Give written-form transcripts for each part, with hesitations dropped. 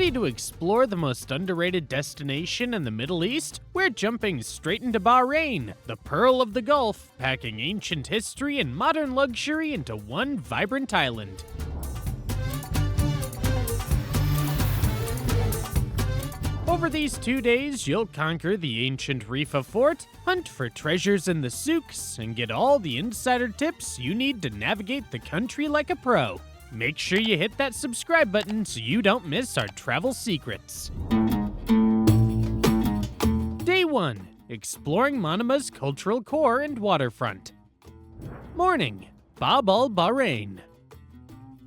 Ready to explore the most underrated destination in the Middle East? We're jumping straight into Bahrain, the pearl of the Gulf, packing ancient history and modern luxury into one vibrant island. Over these 2 days, you'll conquer the ancient Riffa fort, hunt for treasures in the souks, and get all the insider tips you need to navigate the country like a pro. Make sure you hit that subscribe button so you don't miss our travel secrets. Day 1. Exploring Manama's cultural core and waterfront. Morning. Bab al-Bahrain.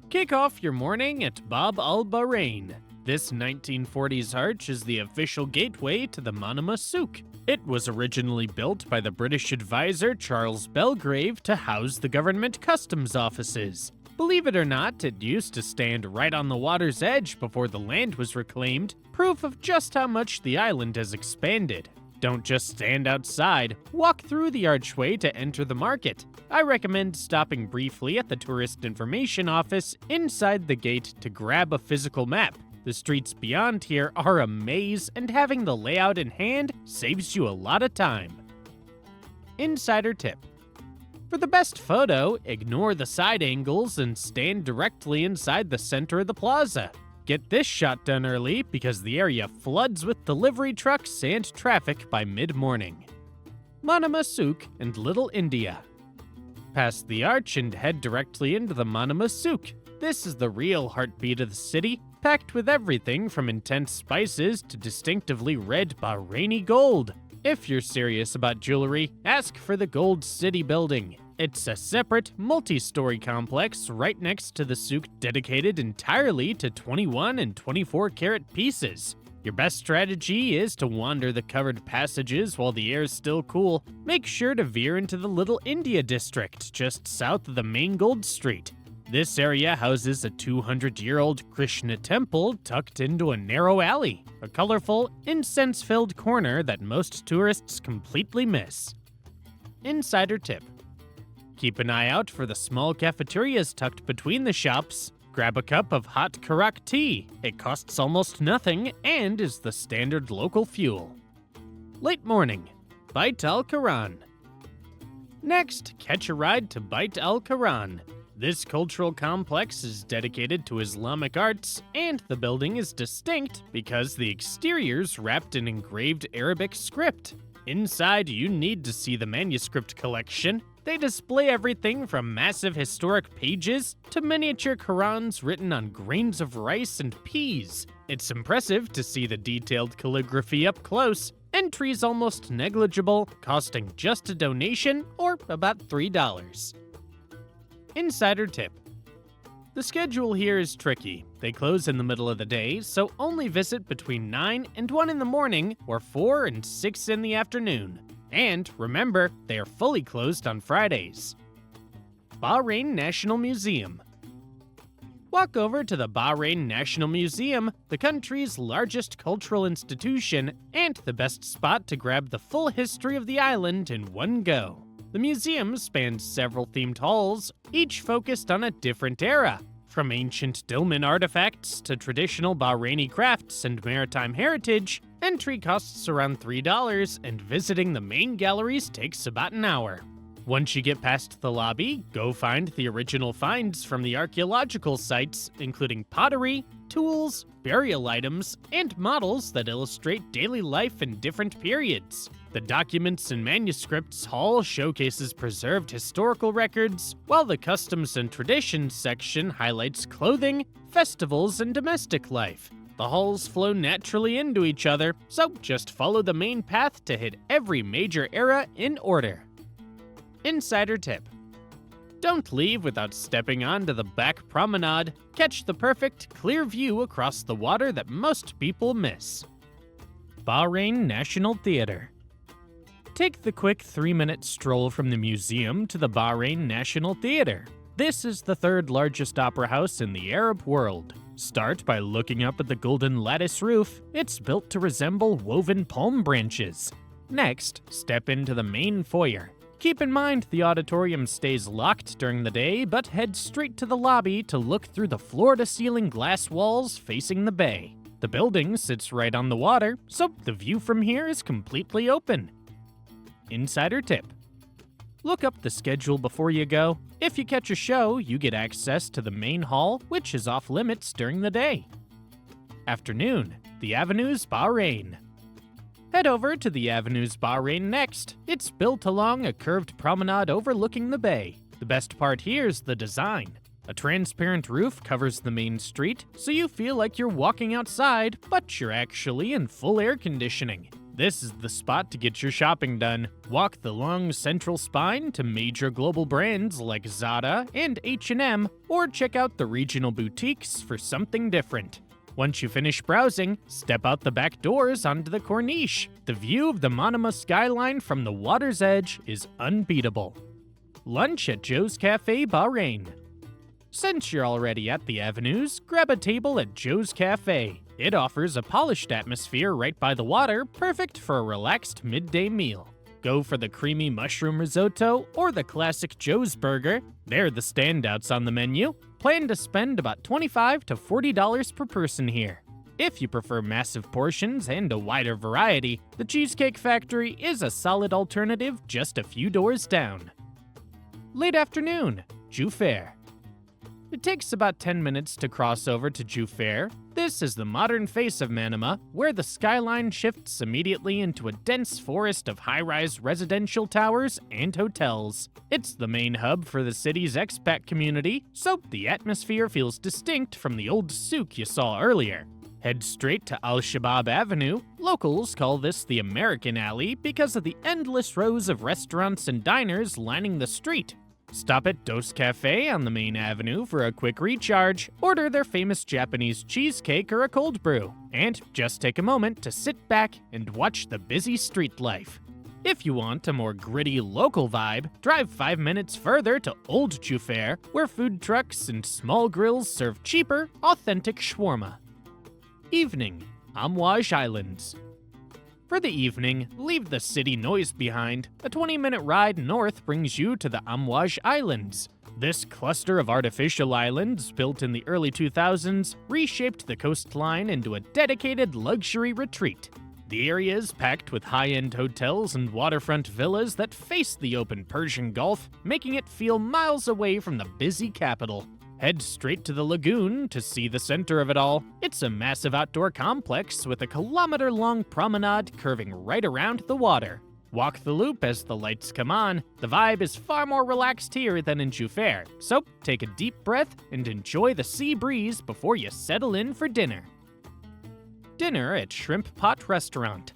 Kick off your morning at Bab al-Bahrain. This 1940s arch is the official gateway to the Manama Souq. It was originally built by the British advisor Charles Belgrave to house the government customs offices. Believe it or not, it used to stand right on the water's edge before the land was reclaimed, proof of just how much the island has expanded. Don't just stand outside, walk through the archway to enter the market. I recommend stopping briefly at the Tourist Information Office inside the gate to grab a physical map. The streets beyond here are a maze, and having the layout in hand saves you a lot of time. Insider tip. For the best photo, ignore the side angles and stand directly inside the center of the plaza. Get this shot done early because the area floods with delivery trucks and traffic by mid-morning. Manama Souq and Little India. Pass the arch and head directly into the Manama Souq. This is the real heartbeat of the city, packed with everything from intense spices to distinctively red Bahraini gold. If you're serious about jewelry, ask for the Gold City building. It's a separate, multi-story complex right next to the souk dedicated entirely to 21 and 24-karat pieces. Your best strategy is to wander the covered passages while the air's still cool. Make sure to veer into the Little India district, just south of the main Gold Street. This area houses a 200-year-old Krishna temple tucked into a narrow alley, a colorful, incense-filled corner that most tourists completely miss. Insider tip. Keep an eye out for the small cafeterias tucked between the shops. Grab a cup of hot karak tea. It costs almost nothing and is the standard local fuel. Late morning. Bait al-Quran. Next, catch a ride to Bait al-Quran. This cultural complex is dedicated to Islamic arts, and the building is distinct because the exterior's wrapped in engraved Arabic script. Inside, you need to see the manuscript collection. They display everything from massive historic pages to miniature Qurans written on grains of rice and peas. It's impressive to see the detailed calligraphy up close. Entry's almost negligible, costing just a donation or about $3. Insider tip. The schedule here is tricky. They close in the middle of the day, so only visit between 9 and 1 in the morning or 4 and 6 in the afternoon. And remember, they are fully closed on Fridays. Bahrain National Museum. Walk over to the Bahrain National Museum, the country's largest cultural institution, and the best spot to grab the full history of the island in one go. The museum spans several themed halls, each focused on a different era. From ancient Dilmun artifacts to traditional Bahraini crafts and maritime heritage, entry costs around $3, and visiting the main galleries takes about an hour. Once you get past the lobby, go find the original finds from the archaeological sites, including pottery, tools, burial items, and models that illustrate daily life in different periods. The Documents and Manuscripts Hall showcases preserved historical records, while the Customs and Traditions section highlights clothing, festivals, and domestic life. The halls flow naturally into each other, so just follow the main path to hit every major era in order. Insider tip. Don't leave without stepping onto the back promenade. Catch the perfect, clear view across the water that most people miss. Bahrain National Theater. Take the quick 3-minute stroll from the museum to the Bahrain National Theater. This is the third largest opera house in the Arab world. Start by looking up at the golden lattice roof. It's built to resemble woven palm branches. Next, step into the main foyer. Keep in mind the auditorium stays locked during the day, but head straight to the lobby to look through the floor-to-ceiling glass walls facing the bay. The building sits right on the water, so the view from here is completely open. Insider tip: look up the schedule before you go. If you catch a show, you get access to the main hall, which is off limits during the day. Afternoon, the Avenues Bahrain. Head over to the Avenues Bahrain next. It's built along a curved promenade overlooking the bay. The best part here is the design. A transparent roof covers the main street, so you feel like you're walking outside, but you're actually in full air conditioning. This is the spot to get your shopping done. Walk the long central spine to major global brands like Zara and H&M, or check out the regional boutiques for something different. Once you finish browsing, step out the back doors onto the corniche. The view of the Manama skyline from the water's edge is unbeatable. Lunch at Joe's Cafe Bahrain. Since you're already at the Avenues, grab a table at Joe's Cafe. It offers a polished atmosphere right by the water, perfect for a relaxed midday meal. Go for the creamy mushroom risotto or the classic Joe's burger. They're the standouts on the menu. Plan to spend about $25 to $40 per person here. If you prefer massive portions and a wider variety, the Cheesecake Factory is a solid alternative just a few doors down. Late afternoon, Juffair. It takes about 10 minutes to cross over to Juffair. This is the modern face of Manama, where the skyline shifts immediately into a dense forest of high-rise residential towers and hotels. It's the main hub for the city's expat community, so the atmosphere feels distinct from the old Souq you saw earlier. Head straight to Al-Shabab Avenue. Locals call this the American Alley because of the endless rows of restaurants and diners lining the street. Stop at Dos Cafe on the main avenue for a quick recharge, order their famous Japanese cheesecake or a cold brew, and just take a moment to sit back and watch the busy street life. If you want a more gritty local vibe, drive 5 minutes further to Old Juffair, where food trucks and small grills serve cheaper, authentic shawarma. Evening, Amwaj Islands. For the evening, leave the city noise behind. A 20-minute ride north brings you to the Amwaj Islands. This cluster of artificial islands, built in the early 2000s, reshaped the coastline into a dedicated luxury retreat. The area is packed with high-end hotels and waterfront villas that face the open Persian Gulf, making it feel miles away from the busy capital. Head straight to the lagoon to see the center of it all. It's a massive outdoor complex with a kilometer-long promenade curving right around the water. Walk the loop as the lights come on. The vibe is far more relaxed here than in Juffair, so take a deep breath and enjoy the sea breeze before you settle in for dinner. Dinner at Shrimp Pot Restaurant.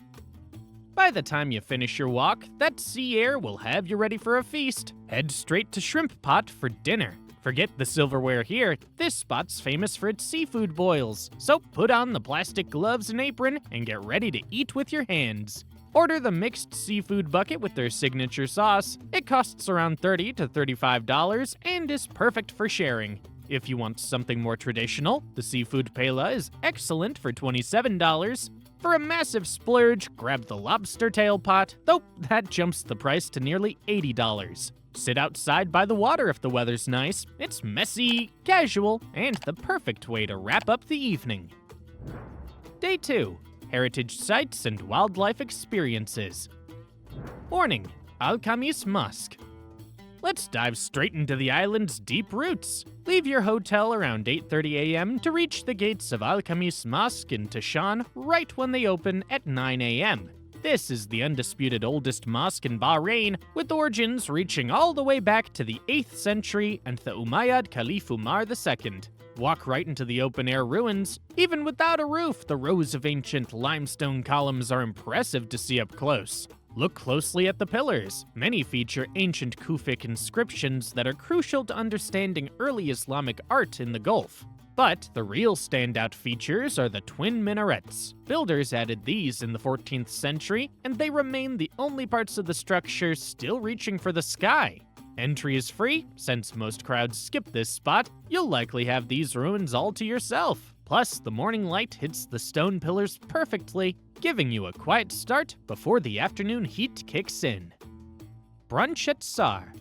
By the time you finish your walk, that sea air will have you ready for a feast. Head straight to Shrimp Pot for dinner. Forget the silverware here, this spot's famous for its seafood boils, so put on the plastic gloves and apron and get ready to eat with your hands. Order the mixed seafood bucket with their signature sauce. It costs around $30 to $35 and is perfect for sharing. If you want something more traditional, the seafood paella is excellent for $27. For a massive splurge, grab the lobster tail pot, though that jumps the price to nearly $80. Sit outside by the water if the weather's nice. It's messy, casual, and the perfect way to wrap up the evening. Day 2. Heritage Sites and Wildlife Experiences. Morning, Al-Khamis Mosque. Let's dive straight into the island's deep roots. Leave your hotel around 8:30 a.m. to reach the gates of Al-Khamis Mosque in Tishan right when they open at 9 a.m. This is the undisputed oldest mosque in Bahrain, with origins reaching all the way back to the 8th century and the Umayyad Caliph Umar II. Walk right into the open-air ruins. Even without a roof, the rows of ancient limestone columns are impressive to see up close. Look closely at the pillars. Many feature ancient Kufic inscriptions that are crucial to understanding early Islamic art in the Gulf. But the real standout features are the twin minarets. Builders added these in the 14th century, and they remain the only parts of the structure still reaching for the sky. Entry is free. Since most crowds skip this spot, you'll likely have these ruins all to yourself. Plus, the morning light hits the stone pillars perfectly, giving you a quiet start before the afternoon heat kicks in. Brunch at Sar.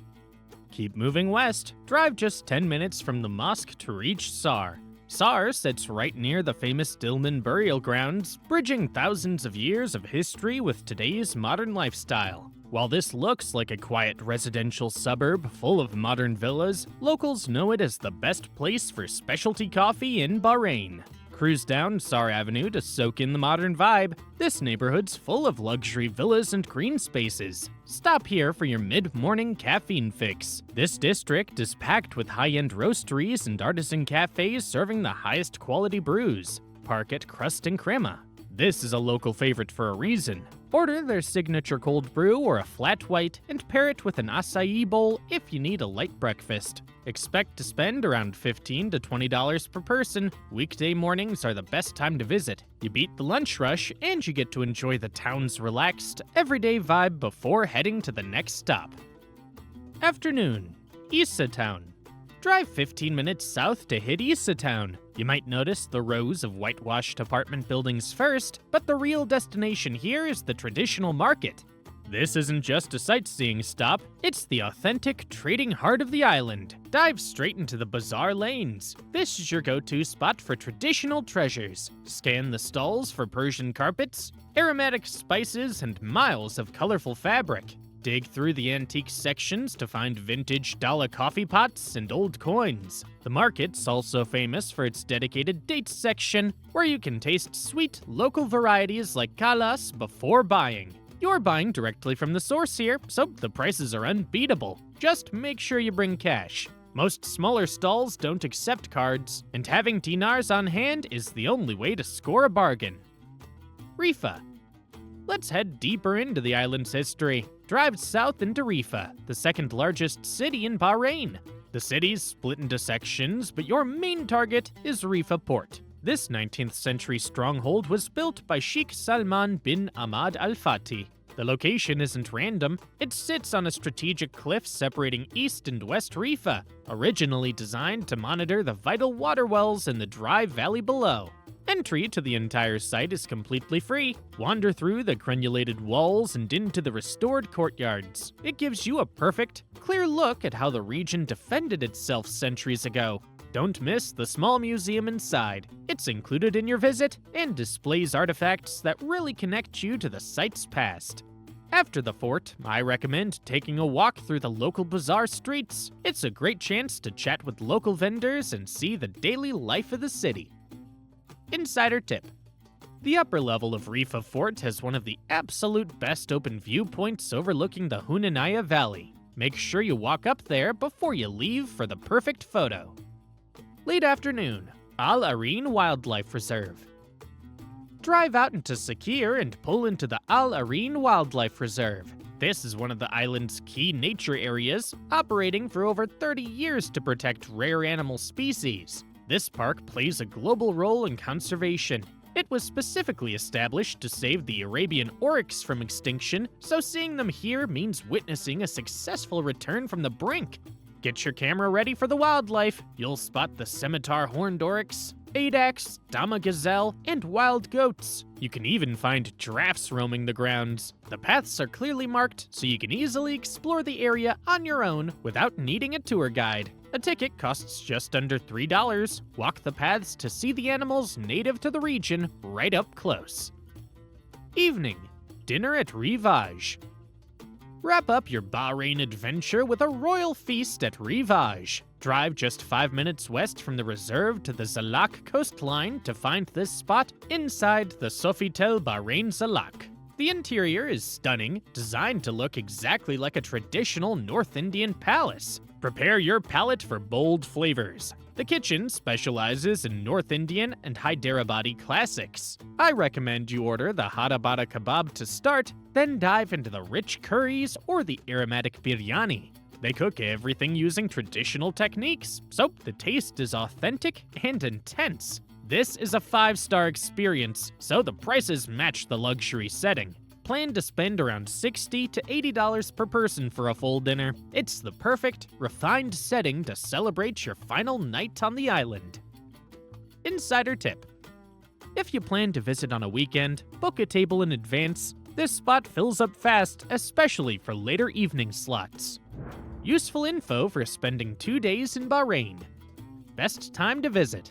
Keep moving west. Drive just 10 minutes from the mosque to reach Sar. Sar sits right near the famous Dilmun burial grounds, bridging thousands of years of history with today's modern lifestyle. While this looks like a quiet residential suburb full of modern villas, locals know it as the best place for specialty coffee in Bahrain. Cruise down Sar Avenue to soak in the modern vibe. This neighborhood's full of luxury villas and green spaces. Stop here for your mid-morning caffeine fix. This district is packed with high-end roasteries and artisan cafes serving the highest quality brews. Park at Crust and Crema. This is a local favorite for a reason. Order their signature cold brew or a flat white and pair it with an acai bowl if you need a light breakfast. Expect to spend around $15 to $20 per person. Weekday mornings are the best time to visit. You beat the lunch rush and you get to enjoy the town's relaxed, everyday vibe before heading to the next stop. Afternoon, Issa Town. Drive 15 minutes south to hit Issa Town. You might notice the rows of whitewashed apartment buildings first, but the real destination here is the traditional market. This isn't just a sightseeing stop, it's the authentic trading heart of the island. Dive straight into the bazaar lanes. This is your go-to spot for traditional treasures. Scan the stalls for Persian carpets, aromatic spices, and miles of colorful fabric. Dig through the antique sections to find vintage Dala coffee pots and old coins. The market's also famous for its dedicated dates section, where you can taste sweet, local varieties like kalas before buying. You're buying directly from the source here, so the prices are unbeatable. Just make sure you bring cash. Most smaller stalls don't accept cards, and having dinars on hand is the only way to score a bargain. Riffa. Let's head deeper into the island's history. Drive south into Riffa, the second largest city in Bahrain. The city's split into sections, but your main target is Riffa Port. This 19th century stronghold was built by Sheikh Salman bin Ahmad Al Fatih. The location isn't random, it sits on a strategic cliff separating east and west Riffa, originally designed to monitor the vital water wells in the dry valley below. Entry to the entire site is completely free. Wander through the crenulated walls and into the restored courtyards. It gives you a perfect, clear look at how the region defended itself centuries ago. Don't miss the small museum inside. It's included in your visit and displays artifacts that really connect you to the site's past. After the fort, I recommend taking a walk through the local bazaar streets. It's a great chance to chat with local vendors and see the daily life of the city. Insider tip. The upper level of Riffa Fort has one of the absolute best open viewpoints overlooking the Hunanaya Valley. Make sure you walk up there before you leave for the perfect photo. Late afternoon, Areen Wildlife Reserve. Drive out into Sakir and pull into the Areen Wildlife Reserve. This is one of the island's key nature areas, operating for over 30 years to protect rare animal species. This park plays a global role in conservation. It was specifically established to save the Arabian oryx from extinction, so seeing them here means witnessing a successful return from the brink. Get your camera ready for the wildlife. You'll spot the scimitar horned oryx, Adax, Dama gazelle, and wild goats. You can even find giraffes roaming the grounds. The paths are clearly marked, so you can easily explore the area on your own without needing a tour guide. A ticket costs just under $3. Walk the paths to see the animals native to the region right up close. Evening. Dinner at Rivage. Wrap up your Bahrain adventure with a royal feast at Rivage. Drive just 5 minutes west from the reserve to the Souq coastline to find this spot inside the Sofitel Bahrain Souq. The interior is stunning, designed to look exactly like a traditional North Indian palace. Prepare your palate for bold flavors. The kitchen specializes in North Indian and Hyderabadi classics. I recommend you order the Hyderabadi kebab to start, then dive into the rich curries or the aromatic biryani. They cook everything using traditional techniques, so the taste is authentic and intense. This is a 5-star experience, so the prices match the luxury setting. Plan to spend around $60 to $80 per person for a full dinner. It's the perfect, refined setting to celebrate your final night on the island. Insider tip. If you plan to visit on a weekend, book a table in advance. This spot fills up fast, especially for later evening slots. Useful info for spending 2 days in Bahrain. Best time to visit.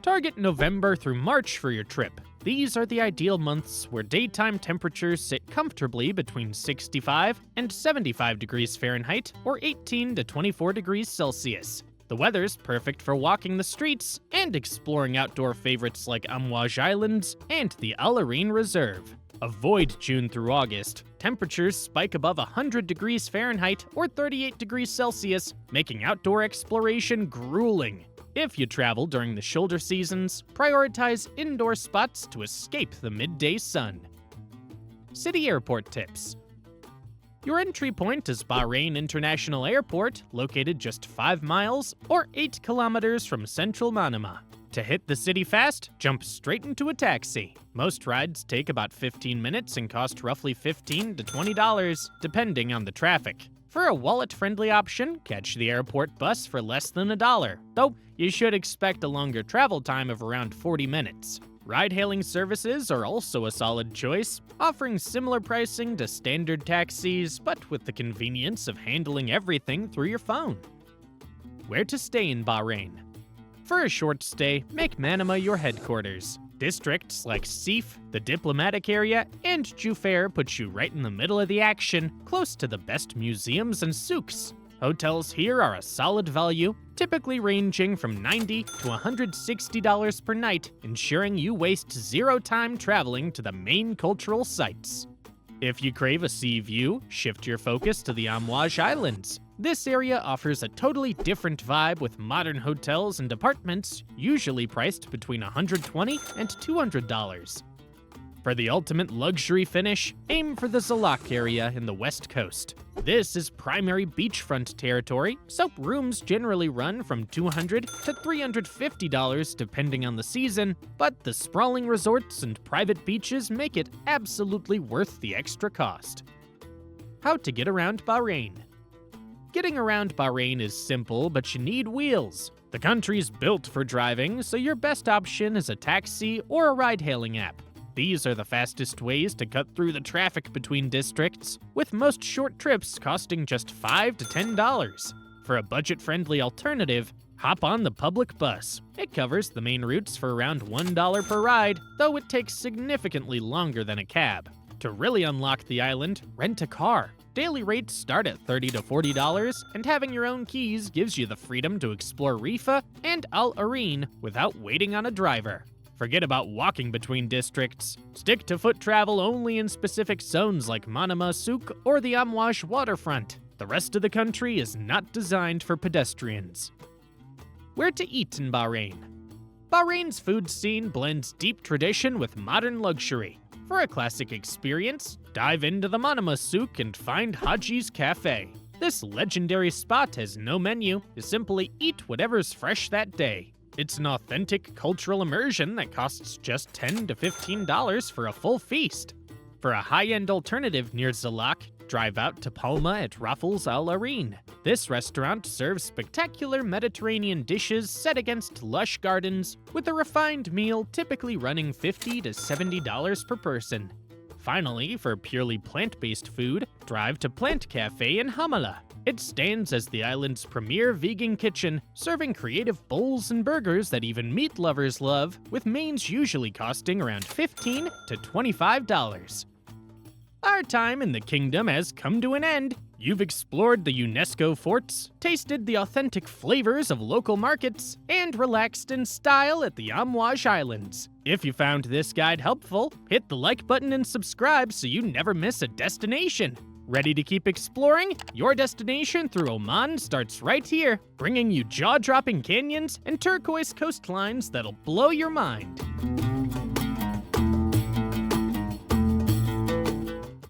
Target November through March for your trip. These are the ideal months where daytime temperatures sit comfortably between 65 and 75 degrees Fahrenheit or 18 to 24 degrees Celsius. The weather's perfect for walking the streets and exploring outdoor favorites like Amwaj Islands and the Areen Reserve. Avoid June through August. Temperatures spike above 100 degrees Fahrenheit or 38 degrees Celsius, making outdoor exploration grueling. If you travel during the shoulder seasons, prioritize indoor spots to escape the midday sun. City airport tips. Your entry point is Bahrain International Airport, located just 5 miles or 8 kilometers from central Manama. To hit the city fast, jump straight into a taxi. Most rides take about 15 minutes and cost roughly $15 to $20, depending on the traffic. For a wallet-friendly option, catch the airport bus for less than $1, though you should expect a longer travel time of around 40 minutes. Ride-hailing services are also a solid choice, offering similar pricing to standard taxis, but with the convenience of handling everything through your phone. Where to stay in Bahrain? For a short stay, make Manama your headquarters. Districts like Souq, the diplomatic area, and Juffair put you right in the middle of the action, close to the best museums and souks. Hotels here are a solid value, typically ranging from $90 to $160 per night, ensuring you waste zero time traveling to the main cultural sites. If you crave a sea view, shift your focus to the Amwaj Islands. This area offers a totally different vibe with modern hotels and apartments, usually priced between $120 and $200. For the ultimate luxury finish, aim for the Souq area in the west coast. This is primary beachfront territory, so rooms generally run from $200 to $350 depending on the season, but the sprawling resorts and private beaches make it absolutely worth the extra cost. How to get around Bahrain? Getting around Bahrain is simple, but you need wheels. The country's built for driving, so your best option is a taxi or a ride-hailing app. These are the fastest ways to cut through the traffic between districts, with most short trips costing just $5 to $10. For a budget-friendly alternative, hop on the public bus. It covers the main routes for around $1 per ride, though it takes significantly longer than a cab. To really unlock the island, rent a car. Daily rates start at $30 to $40, and having your own keys gives you the freedom to explore Riffa and Areen without waiting on a driver. Forget about walking between districts. Stick to foot travel only in specific zones like Manama, Souq, or the Amwaj waterfront. The rest of the country is not designed for pedestrians. Where to eat in Bahrain? Bahrain's food scene blends deep tradition with modern luxury. For a classic experience, dive into the Manama Souq and find Haji's Cafe. This legendary spot has no menu, you simply eat whatever's fresh that day. It's an authentic cultural immersion that costs just $10 to $15 for a full feast. For a high-end alternative near Souq, drive out to Palma at Raffles Al Areen. This restaurant serves spectacular Mediterranean dishes set against lush gardens, with a refined meal typically running $50 to $70 per person. Finally, for purely plant-based food, drive to Plant Cafe in Hamala. It stands as the island's premier vegan kitchen, serving creative bowls and burgers that even meat lovers love, with mains usually costing around $15 to $25. Our time in the kingdom has come to an end. You've explored the UNESCO forts, tasted the authentic flavors of local markets, and relaxed in style at the Amwaj Islands. If you found this guide helpful, hit the like button and subscribe so you never miss a destination. Ready to keep exploring? Your destination through Oman starts right here, bringing you jaw-dropping canyons and turquoise coastlines that'll blow your mind.